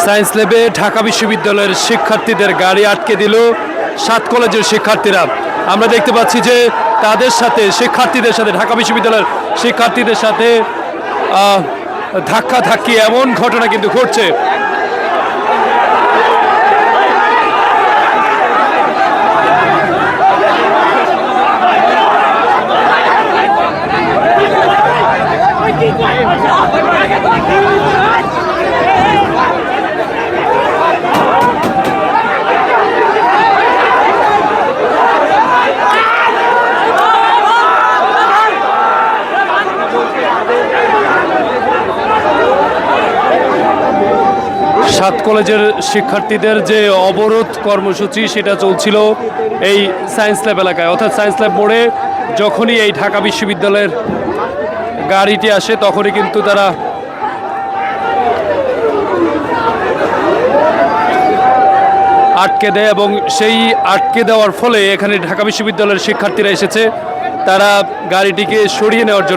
Science ল্যাবে ঢাকা বিশ্ববিদ্যালয়ের শিক্ষার্থীদের গাড়ি আটকে দিল 7 কলেজের শিক্ষার্থীরা। আমরা দেখতে পাচ্ছি যে তাদের সাথে শিক্ষার্থীদের সাথে ঢাকা বিশ্ববিদ্যালয়ের শিক্ষার্থীদের সাথে ধাক্কাধাক্কি এমন ঘটনা কিন্তু ঘটছে। সাত কলেজের শিক্ষার্থীদের যে অবরোধ কর্মসূচি সেটা চলছিল এই সায়েন্স ল্যাব এলাকায়, অর্থাৎ সায়েন্স ল্যাব মোড়ে যখনই এই ঢাকা বিশ্ববিদ্যালয়ের গাড়িটি আসে তখনই কিন্তু তারা আটকে দেয় এবং সেই আটকে দেওয়ার ফলে এখানে ঢাকা বিশ্ববিদ্যালয়ের শিক্ষার্থীরা এসেছে তারা গাড়িটিকে সরিয়ে নেওয়ার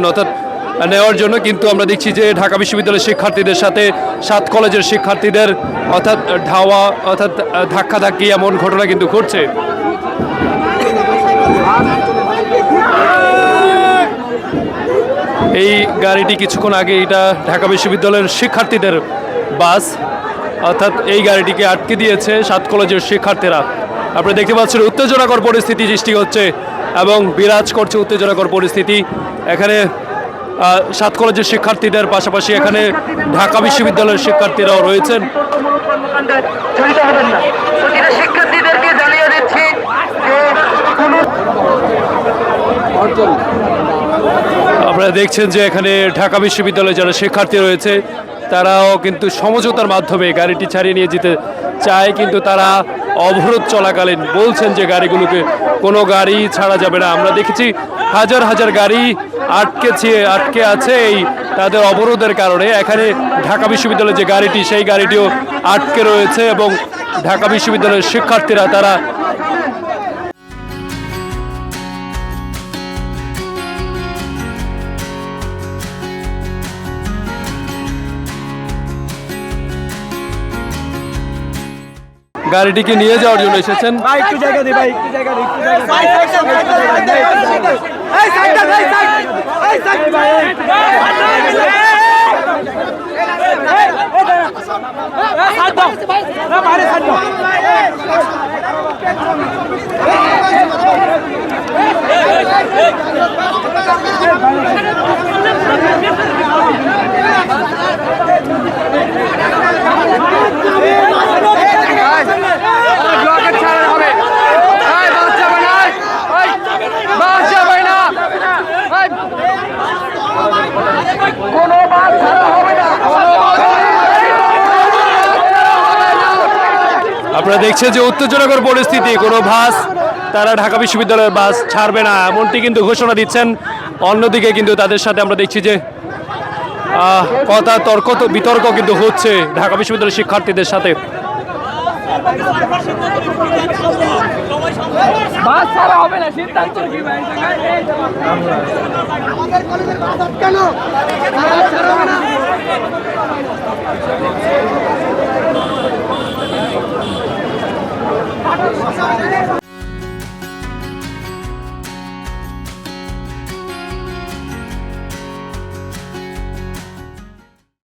জন্য কিন্তু আমরা দেখছি যে ঢাকা বিশ্ববিদ্যালয়ের শিক্ষার্থীদের সাথে 7 কলেজের শিক্ষার্থীদের অর্থাৎ ধাক্কাধাক্কি এমন ঘটনা কিন্তু ঘটছে। এই গাড়িটি কিছুক্ষণ আগে এটা ঢাকা বিশ্ববিদ্যালয়ের শিক্ষার্থীদের বাস, অর্থাৎ এই গাড়িটিকে আটকে দিয়েছে 7 কলেজের শিক্ষার্থীরা। আপনারা দেখতে পাচ্ছেন উত্তেজনাকর পরিস্থিতি সৃষ্টি হচ্ছে এবং বিরাজ করছে উত্তেজনাকর পরিস্থিতি। এখানে 7 কলেজের শিক্ষার্থীদের পাশাপাশি এখানে ঢাকা বিশ্ববিদ্যালয়ের শিক্ষার্থীরাও রয়েছেন। আপনারা দেখছেন যে এখানে ঢাকা বিশ্ববিদ্যালয়ে যারা শিক্ষার্থী রয়েছে তারাও কিন্তু সমঝোতার মাধ্যমে গাড়িটি ছাড়িয়ে নিয়ে যেতে চায়, কিন্তু তারা অবরোধ চলাকালীন বলছেন যে গাড়িগুলোকে কোনো গাড়ি ছাড়া যাবে না। আমরা দেখেছি হাজার হাজার গাড়ি আটকে আছে এই তাদের অবরোধের কারণে। এখানে ঢাকা বিশ্ববিদ্যালয়ের যে গাড়িটি সেই গাড়িটিও আটকে রয়েছে এবং ঢাকা বিশ্ববিদ্যালয়ের শিক্ষার্থীরা তারা গাড়িটিকে নিয়ে যাওয়ার জন্য এসেছেন। আপনারা দেখছেন যে উত্তেজনাকর পরিস্থিতি, কোনো বাস তারা ঢাকা বিশ্ববিদ্যালয়ের বাস ছাড়বে না এমনটি কিন্তু ঘোষণা দিচ্ছেন। অন্যদিকে কিন্তু তাদের সাথে আমরা দেখছি যে বিতর্ক কিন্তু হচ্ছে ঢাকা বিশ্ববিদ্যালয়ের শিক্ষার্থীদের সাথে। বাস ছাড়া হবে না, সিদ্ধান্ত কি ভাই? আমাদের কলেজের বাস আটকানো, বাস ছাড়া হবে না।